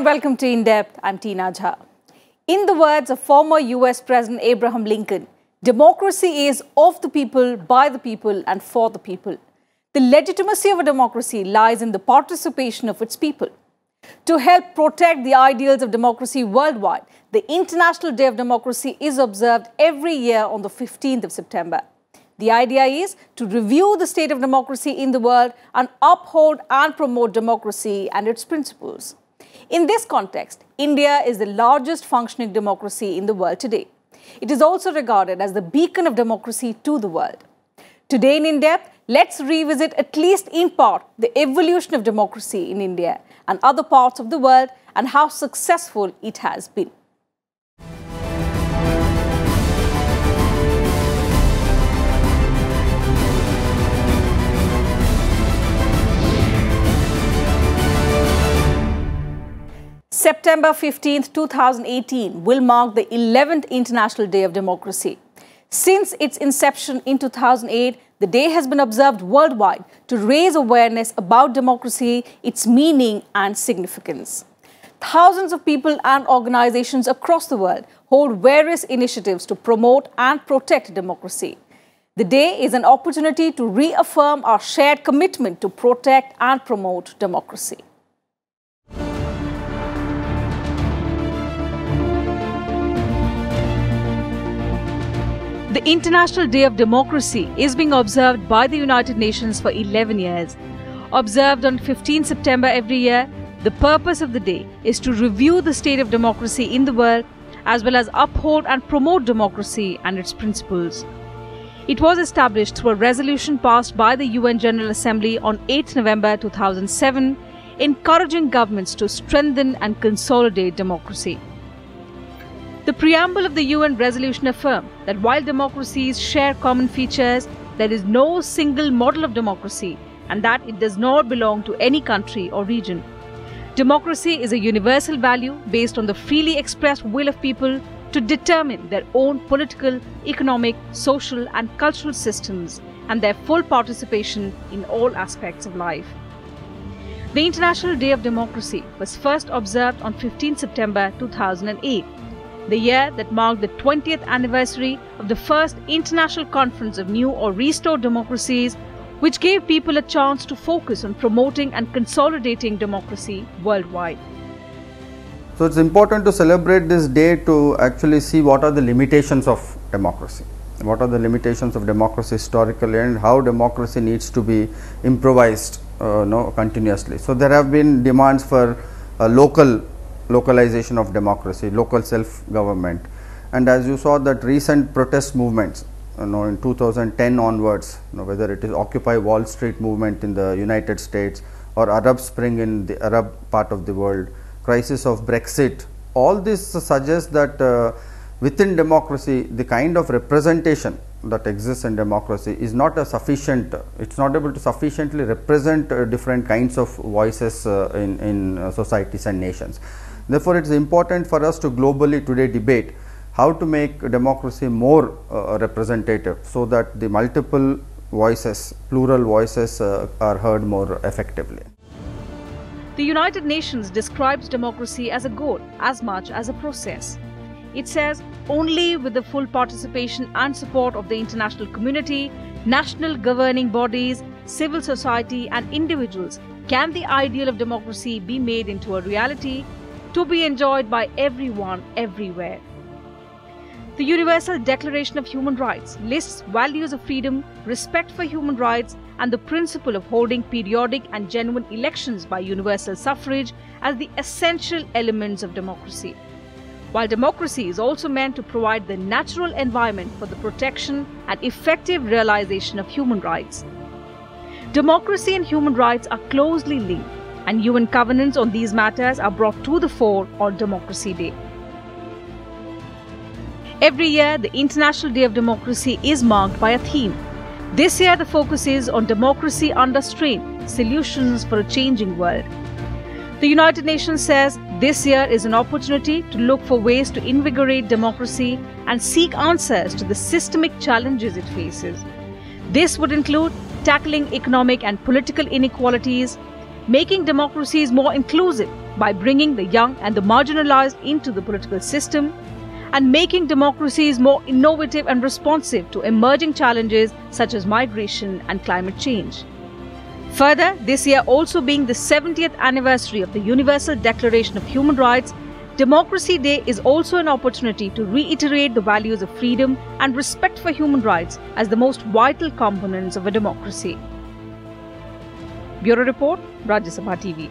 and welcome to In Depth. I'm Teena Jha. In the words of former US President Abraham Lincoln, democracy is of the people, by the people, and for the people. The legitimacy of a democracy lies in the participation of its people. To help protect the ideals of democracy worldwide, the International Day of Democracy is observed every year on the 15th of September. The idea is to review the state of democracy in the world and uphold and promote democracy and its principles. In this context, India is the largest functioning democracy in the world today. It is also regarded as the beacon of democracy to the world. Today in Depth, let's revisit, at least in part, the evolution of democracy in India and other parts of the world and how successful it has been. September 15th, 2018 will mark the 11th International Day of Democracy. Since its inception in 2008, the day has been observed worldwide to raise awareness about democracy, its meaning and significance. Thousands of people and organizations across the world hold various initiatives to promote and protect democracy. The day is an opportunity to reaffirm our shared commitment to protect and promote democracy. The International Day of Democracy is being observed by the United Nations for 11 years. Observed on 15 September every year, the purpose of the day is to review the state of democracy in the world as well as uphold and promote democracy and its principles. It was established through a resolution passed by the UN General Assembly on 8 November 2007, encouraging governments to strengthen and consolidate democracy. The preamble of the UN resolution affirmed that while democracies share common features, there is no single model of democracy and that it does not belong to any country or region. Democracy is a universal value based on the freely expressed will of people to determine their own political, economic, social and cultural systems and their full participation in all aspects of life. The International Day of Democracy was first observed on 15 September 2008. The year that marked the 20th anniversary of the first international conference of new or restored democracies, which gave people a chance to focus on promoting and consolidating democracy worldwide. So it's important to celebrate this day to actually see what are the limitations of democracy. What are the limitations of democracy historically and how democracy needs to be improvised continuously. So there have been demands for localization of democracy, local self-government, and as you saw that recent protest movements in 2010 onwards, whether it is Occupy Wall Street movement in the United States or Arab Spring in the Arab part of the world, crisis of Brexit, all this suggests that within democracy the kind of representation that exists in democracy is not sufficient, it's not able to sufficiently represent different kinds of voices in societies and nations. Therefore, it is important for us to globally today debate how to make democracy more representative so that the multiple voices, plural voices are heard more effectively. The United Nations describes democracy as a goal as much as a process. It says only with the full participation and support of the international community, national governing bodies, civil society and individuals can the ideal of democracy be made into a reality to be enjoyed by everyone, everywhere. The Universal Declaration of Human Rights lists values of freedom, respect for human rights, and the principle of holding periodic and genuine elections by universal suffrage as the essential elements of democracy. While democracy is also meant to provide the natural environment for the protection and effective realization of human rights. Democracy and human rights are closely linked, and UN covenants on these matters are brought to the fore on Democracy Day. Every year, the International Day of Democracy is marked by a theme. This year, the focus is on democracy under strain, solutions for a changing world. The United Nations says this year is an opportunity to look for ways to invigorate democracy and seek answers to the systemic challenges it faces. This would include tackling economic and political inequalities, making democracies more inclusive by bringing the young and the marginalized into the political system, and making democracies more innovative and responsive to emerging challenges such as migration and climate change. Further, this year also being the 70th anniversary of the Universal Declaration of Human Rights, Democracy Day is also an opportunity to reiterate the values of freedom and respect for human rights as the most vital components of a democracy. Bureau Report, Rajya Sabha TV.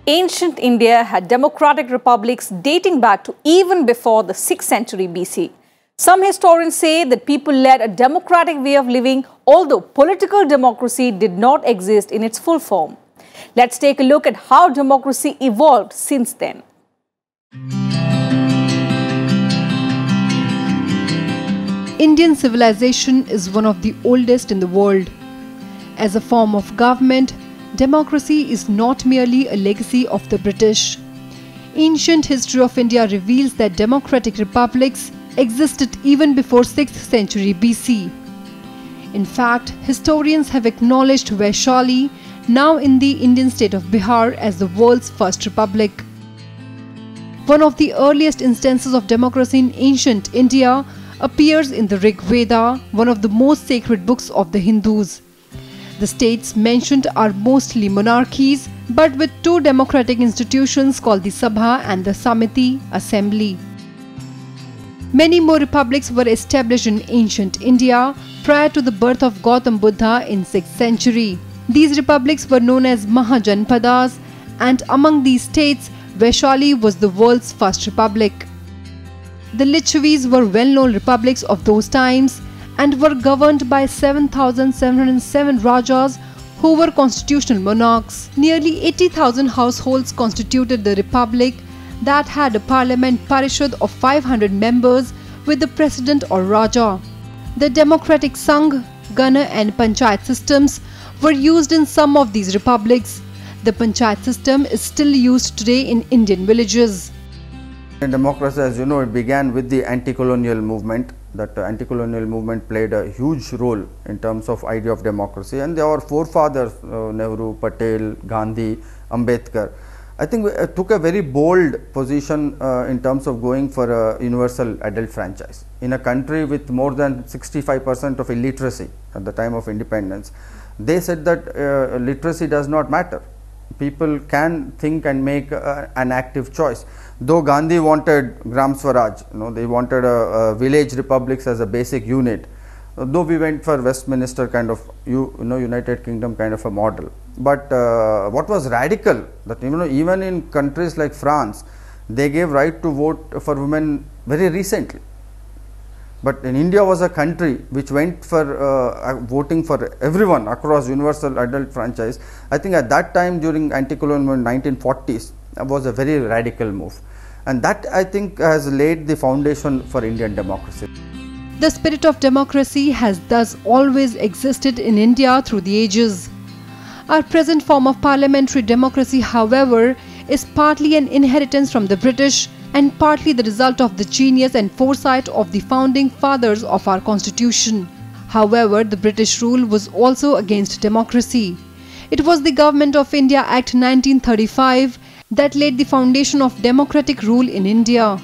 Ancient India had democratic republics dating back to even before the 6th century BC. Some historians say that people led a democratic way of living, although political democracy did not exist in its full form. Let's take a look at how democracy evolved since then. Indian civilization is one of the oldest in the world. As a form of government, democracy is not merely a legacy of the British. Ancient history of India reveals that democratic republics existed even before 6th century BC. In fact, historians have acknowledged Vaishali, now in the Indian state of Bihar, as the world's first republic. One of the earliest instances of democracy in ancient India appears in the Rig Veda, one of the most sacred books of the Hindus. The states mentioned are mostly monarchies, but with two democratic institutions called the Sabha and the Samiti, assembly. Many more republics were established in ancient India prior to the birth of Gautam Buddha in 6th century. These republics were known as Mahajanpadas, and among these states, Vaishali was the world's first republic. The Lichavis were well-known republics of those times and were governed by 7,707 Rajas who were constitutional monarchs. Nearly 80,000 households constituted the republic that had a parliament parishad of 500 members with the president or Raja. The democratic Sangh, Gana and Panchayat systems were used in some of these republics. The Panchayat system is still used today in Indian villages. In democracy, as you know, it began with the anti-colonial movement. That anti-colonial movement played a huge role in terms of idea of democracy, and our forefathers, Nehru, Patel, Gandhi, Ambedkar, I think took a very bold position in terms of going for a universal adult franchise. In a country with more than 65% of illiteracy at the time of independence, they said that literacy does not matter. People can think and make an active choice. Though Gandhi wanted Gram Swaraj, they wanted a village republics as a basic unit. Though we went for Westminster kind of, United Kingdom kind of a model. But what was radical, that even in countries like France, they gave right to vote for women very recently. But in India was a country which went for voting for everyone across universal adult franchise. I think at that time during anti-colonial movement 1940s was a very radical move. And that I think has laid the foundation for Indian democracy. The spirit of democracy has thus always existed in India through the ages. Our present form of parliamentary democracy, however, is partly an inheritance from the British and partly the result of the genius and foresight of the founding fathers of our constitution. However, the British rule was also against democracy. It was the Government of India Act 1935 that laid the foundation of democratic rule in India.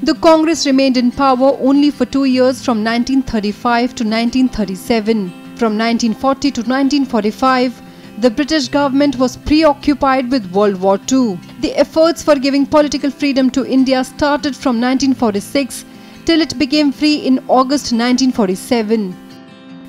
The Congress remained in power only for 2 years from 1935 to 1937. From 1940 to 1945, the British government was preoccupied with World War II. The efforts for giving political freedom to India started from 1946 till it became free in August 1947.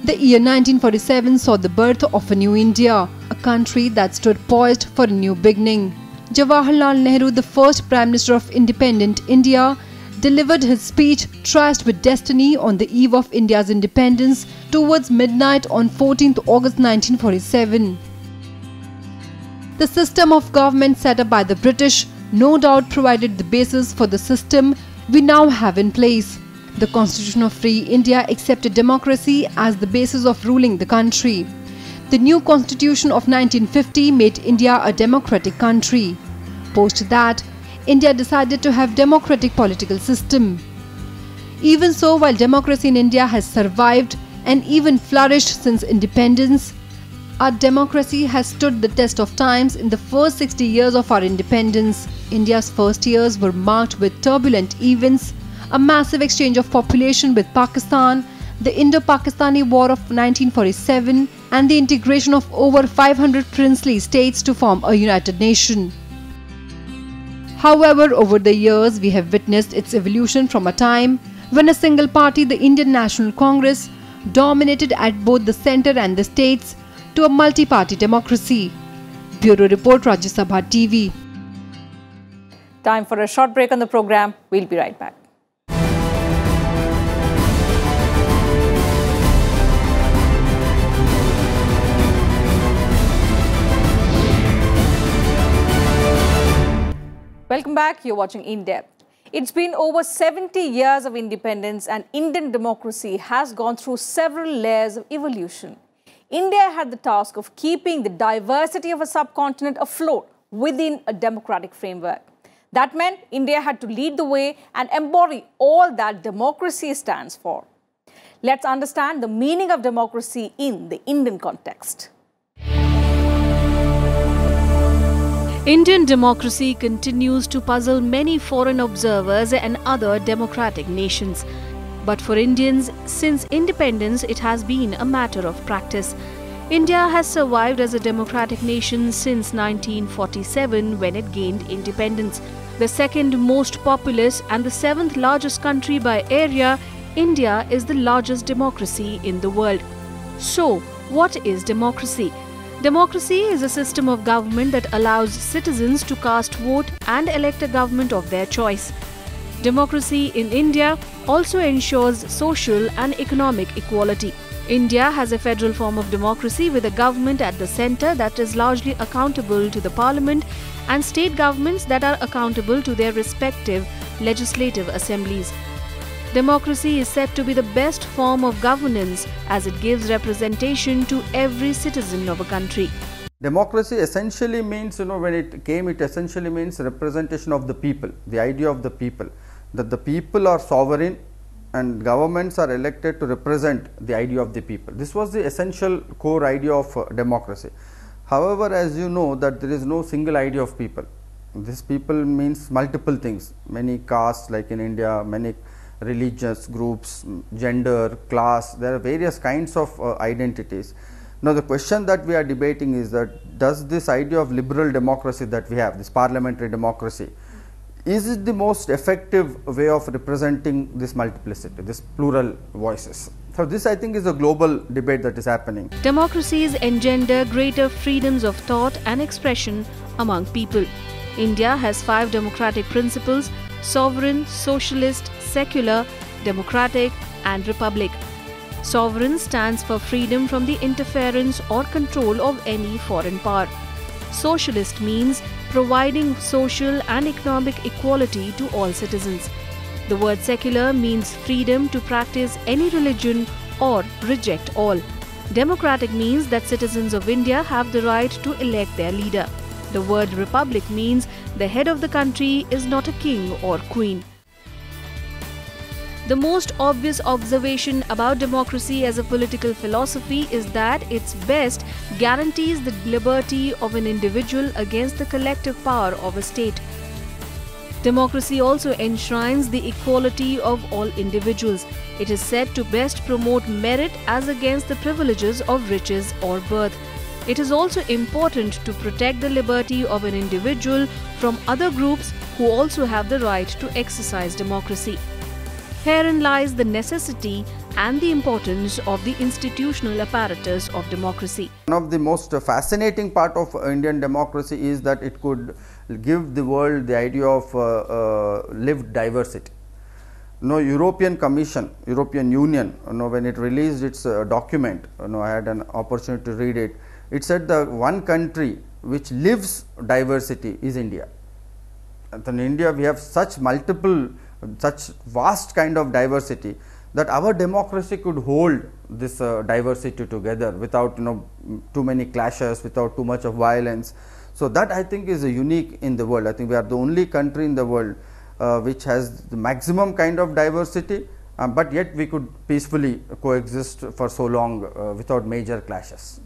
The year 1947 saw the birth of a new India, a country that stood poised for a new beginning. Jawaharlal Nehru, the first Prime Minister of independent India, delivered his speech traced with destiny on the eve of India's independence towards midnight on 14th August 1947. The system of government set up by the British no doubt provided the basis for the system we now have in place. The Constitution of Free India accepted democracy as the basis of ruling the country. The new Constitution of 1950 made India a democratic country. Post that, India decided to have democratic political system. Even so, while democracy in India has survived and even flourished since independence, Our democracy has stood the test of times in the first 60 years of our independence. India's first years were marked with turbulent events, a massive exchange of population with Pakistan, the Indo-Pakistani War of 1947, and the integration of over 500 princely states to form a united nation. However, over the years, we have witnessed its evolution from a time when a single party, the Indian National Congress, dominated at both the centre and the states, to a multi-party democracy. Bureau Report, Rajya Sabha TV. Time for a short break on the program. We'll be right back. Welcome back. You're watching In Depth. It's been over 70 years of independence, and Indian democracy has gone through several layers of evolution. India had the task of keeping the diversity of a subcontinent afloat within a democratic framework. That meant India had to lead the way and embody all that democracy stands for. Let's understand the meaning of democracy in the Indian context. Indian democracy continues to puzzle many foreign observers and other democratic nations. But for Indians, since independence, it has been a matter of practice. India has survived as a democratic nation since 1947, when it gained independence. The second most populous and the seventh largest country by area, India is the largest democracy in the world. So, what is democracy? Democracy is a system of government that allows citizens to cast vote and elect a government of their choice. Democracy in India also ensures social and economic equality. India has a federal form of democracy with a government at the centre that is largely accountable to the parliament and state governments that are accountable to their respective legislative assemblies. Democracy is said to be the best form of governance as it gives representation to every citizen of a country. Democracy essentially means, when it came, it essentially means representation of the people, the idea of the people, that the people are sovereign and governments are elected to represent the idea of the people. This was the essential core idea of democracy. However, as you know, that there is no single idea of people. This people means multiple things, many castes like in India, many religious groups, gender, class, there are various kinds of identities. Now the question that we are debating is that does this idea of liberal democracy that we have, this parliamentary democracy, is it the most effective way of representing this multiplicity, this plural voices? So this, I think, is a global debate that is happening. Democracies engender greater freedoms of thought and expression among people. India has 5 democratic principles: sovereign, socialist, secular, democratic and republic. Sovereign stands for freedom from the interference or control of any foreign power. Socialist means providing social and economic equality to all citizens. The word secular means freedom to practice any religion or reject all. Democratic means that citizens of India have the right to elect their leader. The word republic means the head of the country is not a king or queen. The most obvious observation about democracy as a political philosophy is that its best guarantees the liberty of an individual against the collective power of a state. Democracy also enshrines the equality of all individuals. It is said to best promote merit as against the privileges of riches or birth. It is also important to protect the liberty of an individual from other groups who also have the right to exercise democracy. Herein lies the necessity and the importance of the institutional apparatus of democracy. One of the most fascinating part of Indian democracy is that it could give the world the idea of lived diversity. European Commission, European Union, when it released its document, I had an opportunity to read it. It said the one country which lives diversity is India. And in India, we have such vast kind of diversity that our democracy could hold this diversity together without too many clashes, without too much of violence. So that, I think, is unique in the world. I think we are the only country in the world which has the maximum kind of diversity, but yet we could peacefully coexist for so long without major clashes.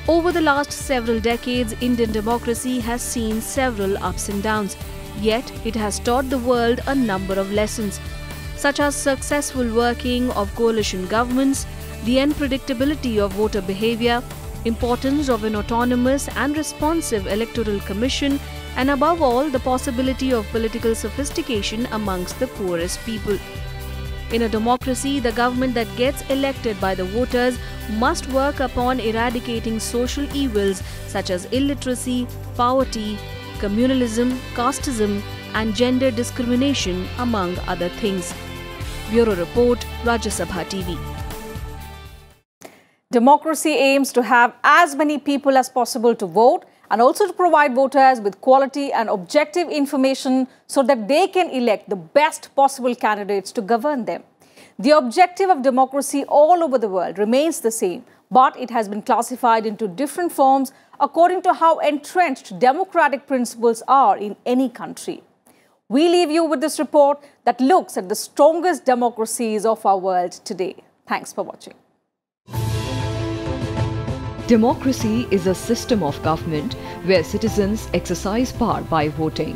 Over the last several decades, Indian democracy has seen several ups and downs. Yet, it has taught the world a number of lessons, such as successful working of coalition governments, the unpredictability of voter behavior, importance of an autonomous and responsive electoral commission, and above all, the possibility of political sophistication amongst the poorest people. In a democracy, the government that gets elected by the voters must work upon eradicating social evils such as illiteracy, poverty, communalism, casteism, and gender discrimination, among other things. Bureau Report, Rajya Sabha TV. Democracy aims to have as many people as possible to vote and also to provide voters with quality and objective information so that they can elect the best possible candidates to govern them. The objective of democracy all over the world remains the same, but it has been classified into different forms according to how entrenched democratic principles are in any country. We leave you with this report that looks at the strongest democracies of our world today. Thanks for watching. Democracy is a system of government where citizens exercise power by voting.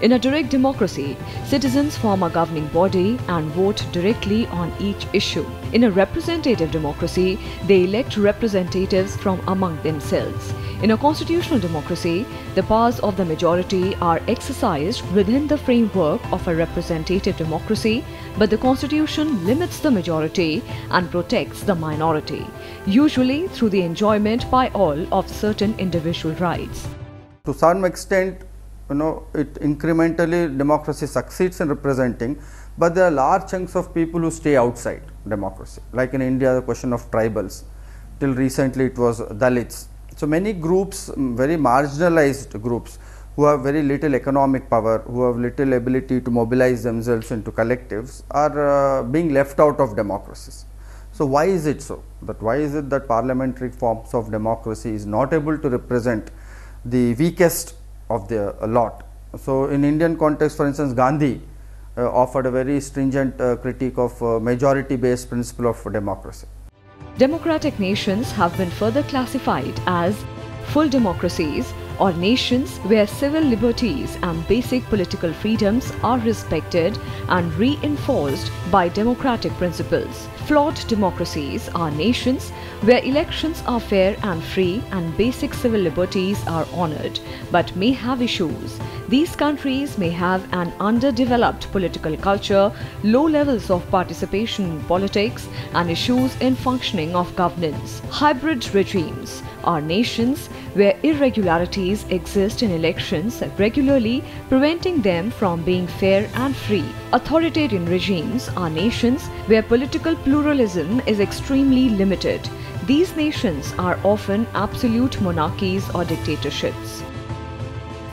In a direct democracy, citizens form a governing body and vote directly on each issue. In a representative democracy, they elect representatives from among themselves. In a constitutional democracy, the powers of the majority are exercised within the framework of a representative democracy, but the constitution limits the majority and protects the minority, usually through the enjoyment by all of certain individual rights. To some extent, it incrementally democracy succeeds in representing, but there are large chunks of people who stay outside democracy. Like in India, the question of tribals. Till recently, it was Dalits. So many groups, very marginalized groups, who have very little economic power, who have little ability to mobilize themselves into collectives, are being left out of democracies. So why is it so? Why is it that parliamentary forms of democracy is not able to represent the weakest of the lot? So in Indian context, for instance, Gandhi offered a very stringent critique of majority-based principle of democracy. Democratic nations have been further classified as full democracies or nations where civil liberties and basic political freedoms are respected and reinforced by democratic principles. Flawed democracies are nations where elections are fair and free and basic civil liberties are honored, but may have issues. These countries may have an underdeveloped political culture, low levels of participation in politics, and issues in functioning of governance. Hybrid regimes are nations where irregularities exist in elections regularly, preventing them from being fair and free. Authoritarian regimes are nations where political pluralism is extremely limited. These nations are often absolute monarchies or dictatorships.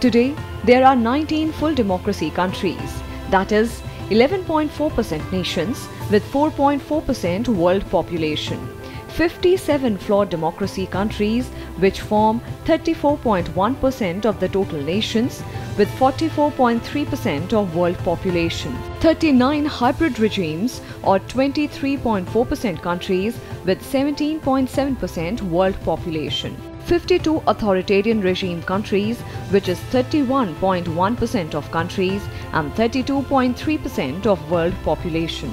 Today, there are 19 full democracy countries, that is 11.4% nations with 4.4% world population. 57 flawed democracy countries which form 34.1% of the total nations with 44.3% of world population. 39 hybrid regimes or 23.4% countries with 17.7% world population. 52 authoritarian regime countries, which is 31.1% of countries and 32.3% of world population.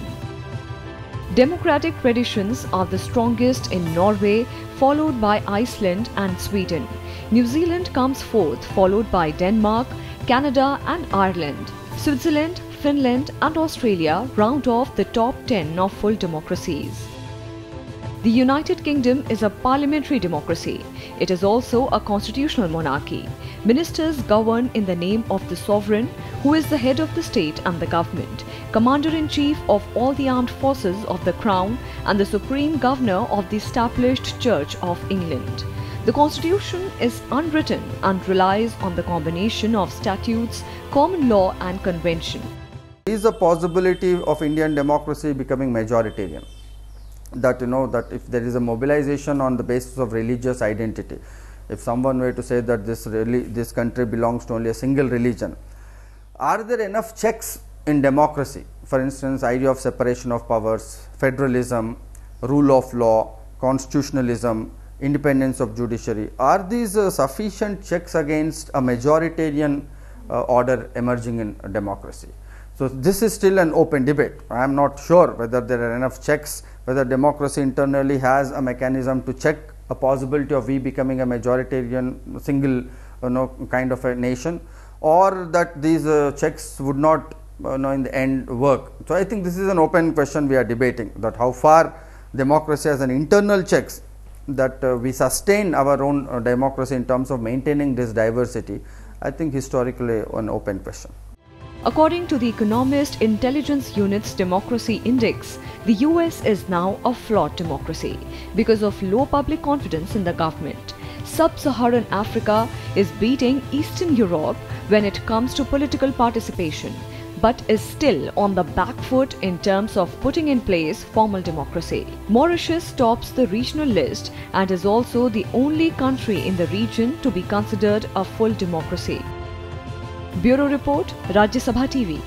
Democratic traditions are the strongest in Norway, followed by Iceland and Sweden. New Zealand comes fourth, followed by Denmark, Canada and Ireland. Switzerland, Finland and Australia round off the top 10 of full democracies. The United Kingdom is a parliamentary democracy. It is also a constitutional monarchy. Ministers govern in the name of the sovereign, who is the head of the state and the government, commander-in-chief of all the armed forces of the Crown, and the supreme governor of the established Church of England. The constitution is unwritten and relies on the combination of statutes, common law and convention. There is a possibility of Indian democracy becoming majoritarian. That if there is a mobilization on the basis of religious identity, if someone were to say that this country belongs to only a single religion, are there enough checks in democracy? For instance, idea of separation of powers, federalism, rule of law, constitutionalism, independence of judiciary. Are these sufficient checks against a majoritarian order emerging in a democracy? So, this is still an open debate. I am not sure whether there are enough checks, whether democracy internally has a mechanism to check a possibility of we becoming a majoritarian single kind of a nation, or that these checks would not in the end work. So, I think this is an open question we are debating, that how far democracy has an internal checks, that we sustain our own democracy in terms of maintaining this diversity. I think historically an open question. According to the Economist Intelligence Unit's Democracy Index, the US is now a flawed democracy because of low public confidence in the government. Sub-Saharan Africa is beating Eastern Europe when it comes to political participation, but is still on the back foot in terms of putting in place formal democracy. Mauritius tops the regional list and is also the only country in the region to be considered a full democracy. Bureau Report, Rajya Sabha TV.